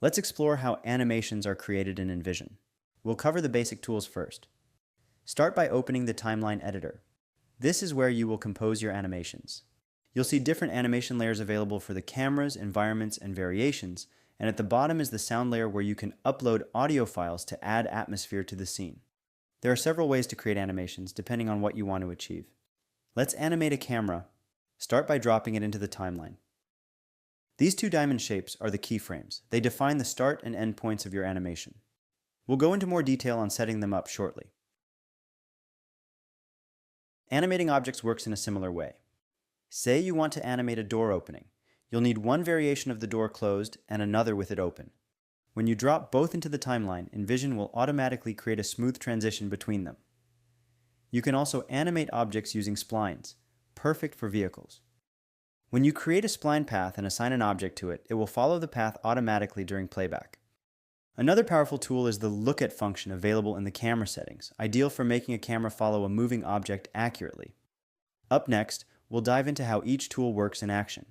Let's explore how animations are created in ENVISION. We'll cover the basic tools first. Start by opening the timeline editor. This is where you will compose your animations. You'll see different animation layers available for the cameras, environments, and variations, and at the bottom is the sound layer where you can upload audio files to add atmosphere to the scene. There are several ways to create animations depending on what you want to achieve. Let's animate a camera. Start by dropping it into the timeline. These two diamond shapes are the keyframes. They define the start and end points of your animation. We'll go into more detail on setting them up shortly. Animating objects works in a similar way. Say you want to animate a door opening. You'll need one variation of the door closed and another with it open. When you drop both into the timeline, ENVISION will automatically create a smooth transition between them. You can also animate objects using splines, perfect for vehicles. When you create a spline path and assign an object to it, it will follow the path automatically during playback. Another powerful tool is the Look At function available in the camera settings, ideal for making a camera follow a moving object accurately. Up next, we'll dive into how each tool works in action.